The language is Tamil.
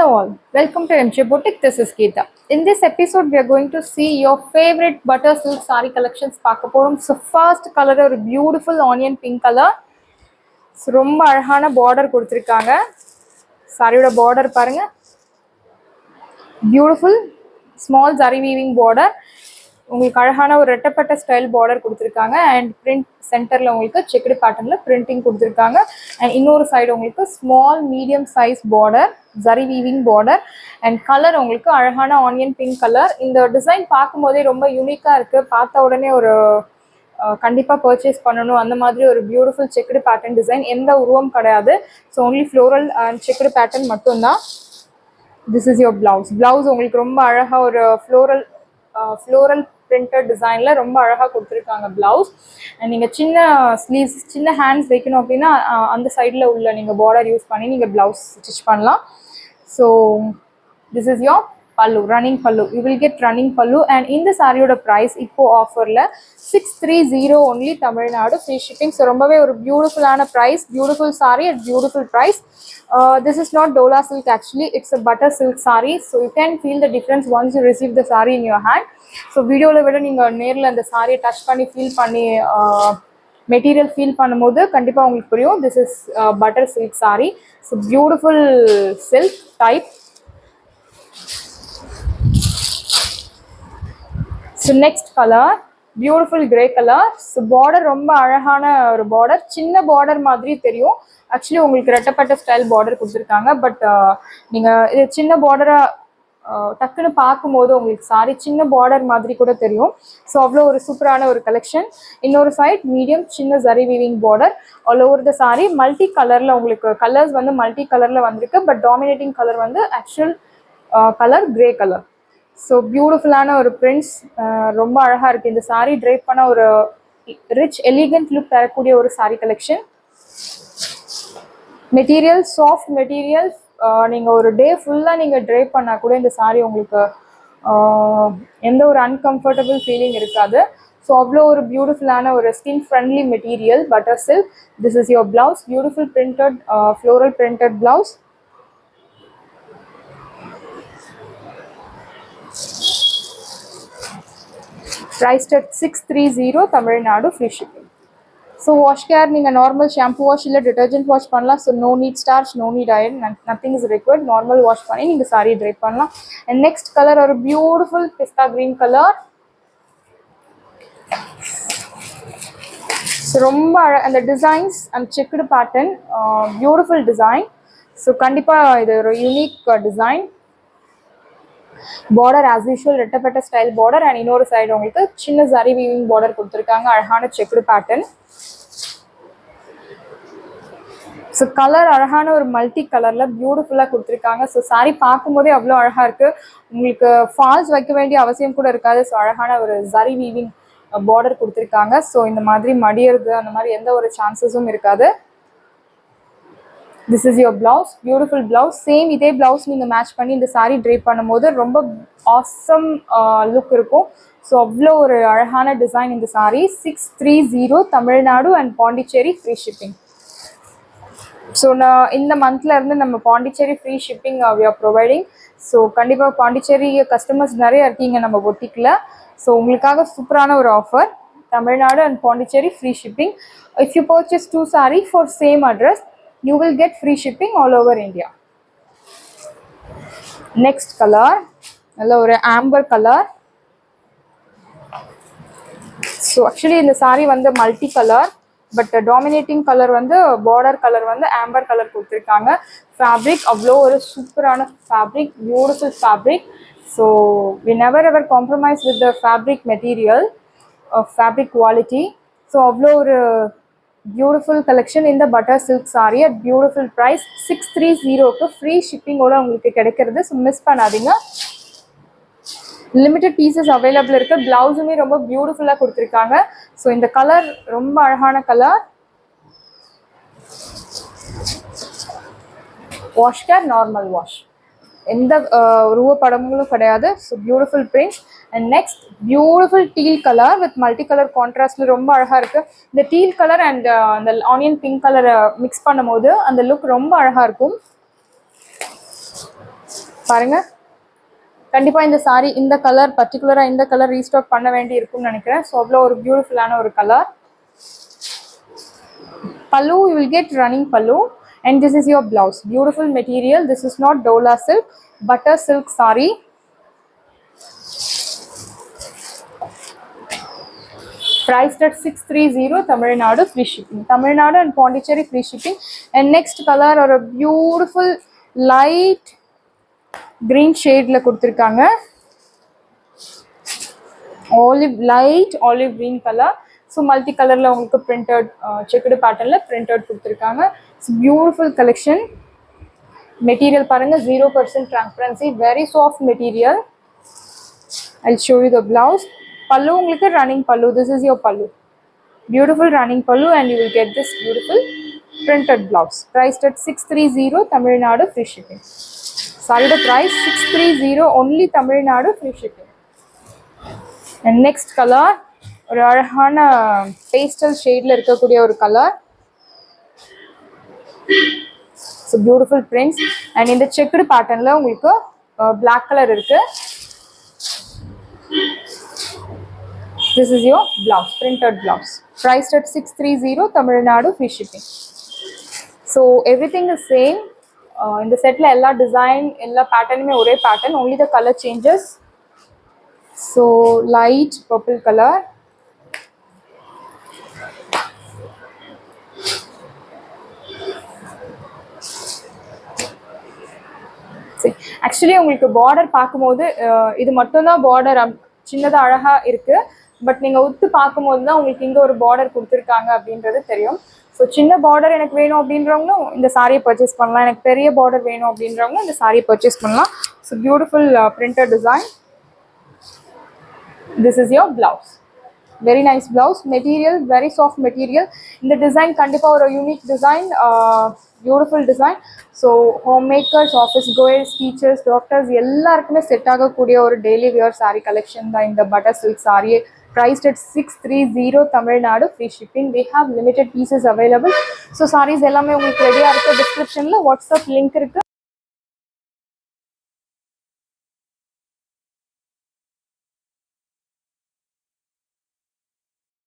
Hello all, welcome to MJ Boutique. This is Geeta. In this episode, we are going to see your favorite butter silk saree collections. So first color ஒரு beautiful onion pink color. So ரொம்ப அழகான border கொடுத்திருக்காங்க. சாரியோட border பாருங்க. Beautiful small zari weaving border. உங்களுக்கு அழகான ஒரு ரெட்டப்பட்ட ஸ்டைல் பார்டர் கொடுத்திருக்காங்க and print சென்டர்ல உங்களுக்கு செக்குடு பேட்டர்ன்ல printing கொடுத்திருக்காங்க and இன்னொரு சைடு உங்களுக்கு small medium size border zari weaving border and colour உங்களுக்கு அழகான ஆனியன் பிங்க் கலர். இந்த டிசைன் பார்க்கும்போதே ரொம்ப யூனிக்கா இருக்கு. பார்த்த உடனே ஒரு கண்டிப்பா பர்ச்சேஸ் பண்ணணும் அந்த மாதிரி ஒரு பியூட்டிஃபுல் செக்குடு பேட்டர்ன் டிசைன். எந்த உருவம் கிடையாது. So only floral and checked pattern மட்டும்தான். This is your blouse. Blouse உங்களுக்கு ரொம்ப அழகா ஒரு ஃப்ளோரல் பிரிண்டட் டிசைன்ல ரொம்ப அழகா கொடுத்துருக்காங்க பிளவுஸ். நீங்க சின்ன ஸ்லீவ்ஸ் சின்ன ஹேண்ட்ஸ் வைக்கணும் அப்படின்னா அந்த சைடில் உள்ள நீங்க பார்டர் யூஸ் பண்ணி நீங்க பிளவுஸ் ஸ்டிச் பண்ணலாம். So this is your pallu, running pallu. You will get running pallu and இந்த சாரியோட ப்ரைஸ் இப்போ ஆஃபரில் 630 only Tamil Nadu, free shipping. So ரொம்பவே ஒரு பியூட்டிஃபுல்லான price, beautiful sari at beautiful price. This is not Dola silk actually, it's a butter silk saree. So you can feel the difference once you receive the saree in your hand. So வீடியோவில் விட நீங்கள் நேரில் அந்த சாரியை டச் பண்ணி ஃபீல் பண்ணி மெட்டீரியல் ஃபீல் பண்ணும்போது கண்டிப்பாக உங்களுக்கு புரியும். This is butter silk sorry. So beautiful silk type. So next colour beautiful grey colour. So border ரொம்ப அழகான ஒரு பார்டர், சின்ன பார்டர் மாதிரி தெரியும். ஆக்சுவலி உங்களுக்கு ரெட்டப்பட்ட ஸ்டைல் பார்டர் கொடுத்துருக்காங்க. பட் நீங்கள் இது சின்ன பார்டராக டக்குன்னு பார்க்கும்போது உங்களுக்கு சாரி சின்ன பார்டர் மாதிரி கூட தெரியும். ஸோ அவ்வளோ ஒரு சூப்பரான ஒரு கலெக்ஷன். இன்னொரு சைட் மீடியம் சின்ன zari weaving border all over the sorry. Multi கலரில் உங்களுக்கு கலர்ஸ் வந்து மல்டி கலரில் வந்திருக்கு. பட் டாமினேட்டிங் கலர் வந்து actual colour grey colour. So பியூட்டிஃபுல்லான ஒரு பிரிண்ட்ஸ், ரொம்ப அழகாக இருக்குது. இந்த சாரீ ட்ரைப் பண்ண ஒரு ரிச் எலிகண்ட் லுக் தரக்கூடிய ஒரு sari collection. Material soft material. நீங்கள் ஒரு டே ஃபுல்லாக நீங்கள் ட்ரைப் பண்ணால் கூட இந்த சாரீ உங்களுக்கு எந்த ஒரு அன்கம்ஃபர்டபுள் ஃபீலிங் இருக்காது. ஸோ அவ்வளோ ஒரு பியூட்டிஃபுல்லான ஒரு skin friendly material butter silk. This is your blouse, beautiful printed floral printed blouse. Priced at 630 Tamil Nadu, free shipping. So wash care நீங்கள் நார்மல் ஷாம்பு வாஷ் இல்லை டிட்டர்ஜென்ட் வாஷ் பண்ணலாம். So no need starch, no need iron, nothing is required. Normal wash பண்ணி நீங்கள் சாரி ட்ரை பண்ணலாம். அண்ட் நெக்ஸ்ட் கலர் ஒரு beautiful pista green colour. So ரொம்ப அந்த டிசைன்ஸ் அந்த checked pattern beautiful design. So கண்டிப்பாக இது ஒரு unique design. Border as usual ரெட்டப்பட்ட ஸ்டைல் பார்டர் அண்ட் இன்னொரு சைடு உங்களுக்கு சின்ன ஜரி வீவிங் பார்டர் கொடுத்துருக்காங்க. அழகான செக்குடு பேட்டர்ன். ஸோ கலர் அழகான ஒரு மல்டி கலரில் பியூட்டிஃபுல்லாக கொடுத்துருக்காங்க. ஸோ சாரி பார்க்கும்போதே அவ்வளோ அழகாக இருக்குது. உங்களுக்கு ஃபால்ஸ் வைக்க வேண்டிய அவசியம் கூட இருக்காது. ஸோ அழகான ஒரு ஜரி வீவிங் பார்டர் கொடுத்துருக்காங்க. ஸோ இந்த மாதிரி மடியறது அந்த மாதிரி எந்த ஒரு சான்சஸும் இருக்காது. This is your blouse, beautiful blouse. Same இதே பிளவுஸ் நீங்கள் மேட்ச் பண்ணி இந்த சாரீ ட்ரைப் பண்ணும்போது ரொம்ப ஆசம் லுக் இருக்கும். ஸோ அவ்வளோ ஒரு அழகான டிசைன் இந்த sari. 630 Tamil Nadu and Pondicherry, free shipping. So நான் இந்த மந்த்ல இருந்து நம்ம Pondicherry free shipping we are providing. So கண்டிப்பாக பாண்டிச்சேரி கஸ்டமர்ஸ் நிறைய இருக்கீங்க நம்ம பொட்டிக்கில். ஸோ உங்களுக்காக சூப்பரான ஒரு offer. Tamil Nadu and Pondicherry free shipping. If you purchase 2 sari for same address you will get free shipping all over India. Next color நல்ல ஒரு amber color. So actually இந்த saree வந்து multi color but dominating color வந்து border color வந்து amber color கொடுத்திருக்காங்க. Fabric அவ்வளோ ஒரு சூப்பரான fabric, beautiful fabric. So we never ever compromise with the fabric material of fabric quality. So அவ்வளோ ஒரு பியூட்டிஃபுல் கலெக்ஷன் இந்த butter silk sari at beautiful price. 630க்கு ஃப்ரீ ஷிப்பிங்கோட உங்களுக்கு கிடைக்கிறது. ஸோ மிஸ் பண்ணாதீங்க. லிமிட்டட் பீசஸ் அவைலபிள் இருக்கு. பிளவுஸுமே ரொம்ப பியூட்டிஃபுல்லாக கொடுத்துருக்காங்க. ஸோ இந்த கலர் ரொம்ப அழகான colour. Wash care, normal wash, எந்த உருவப்படங்களும் கிடையாது. So beautiful print. And next beautiful teal colour with multi colour கான்ட்ராஸ்ட்ல ரொம்ப அழகாக இருக்குது. இந்த டீல் கலர் அண்ட் அந்த ஆனியன் பிங்க் கலரை மிக்ஸ் பண்ணும் போது அந்த லுக் ரொம்ப அழகாக இருக்கும். பாருங்க. கண்டிப்பா இந்த சாரி இந்த கலர் பர்டிகுலரா இந்த கலர் ரீஸ்டாக் பண்ண வேண்டி இருக்கும்னு நினைக்கிறேன். ஸோ அவ்வளோ ஒரு பியூட்டிஃபுல்லான ஒரு colour. Pallu, you will get running pallu, and this is your blouse. Beautiful material. This is not Dola silk, butter silk saree. Priced at 630, Tamil Nadu, free shipping. Tamil Nadu and Pondicherry free shipping. And next color or a beautiful light green shade la kuduthirukanga. Olive, light olive green color. So multi color la ungalku printed checkered pattern la printed kuduthirukanga. It's beautiful collection. Material paranga 0% transparency, very soft material. I'll show you the blouse. Pallu ungalku running pallu. This is your pallu. Beautiful running pallu, and you will get this beautiful printed blouse. Priced at 630, Tamil Nadu, free shipping. Sorry, the price 630 only, Tamil Nadu, free shipping. And next color, ஒரு அழகான pastel shade ல இருக்கக்கூடிய ஒரு color. So beautiful prints, and இந்த checked pattern ல உங்களுக்கு black color இருக்கு. This is your blouse, printed blouse. Priced at 630, Tamil Nadu, free shipping. So everything is same. In the set la ella design, ella pattern me ore pattern, only the color changes. So light purple color. Actually உங்களுக்கு பார்டர் பார்க்கும்போது இது மட்டும்தான் பார்டர் சின்னதாக அழகாக இருக்குது. பட் நீங்கள் உத்து பார்க்கும்போது தான் உங்களுக்கு இங்கே ஒரு பார்டர் கொடுத்துருக்காங்க அப்படின்றது தெரியும். ஸோ சின்ன பார்டர் எனக்கு வேணும் அப்படின்றவங்களும் இந்த சாரியை பர்ச்சேஸ் பண்ணலாம். எனக்கு பெரிய பார்டர் வேணும் அப்படின்றவங்களும் இந்த சாரியை பர்ச்சேஸ் பண்ணலாம். So beautiful printed design. This is your blouse. Very nice blouse. Material very soft material. இந்த டிசைன் கண்டிப்பாக ஒரு unique design, beautiful design. So home makers, office chores, teachers, doctors எல்லாருக்குமே செட் ஆகக்கூடிய ஒரு டெய்லி வியர் சாரீ கலெக்ஷன் தான் இந்த butter silk சாரியே. Priced at 630, Tamil Nadu, free shipping. We have limited pieces available. So sarees எல்லாமே உங்களுக்கு ரெடியாக இருக்குது. டிஸ்கிரிப்ஷனில் வாட்ஸ்அப் லிங்க் இருக்குது.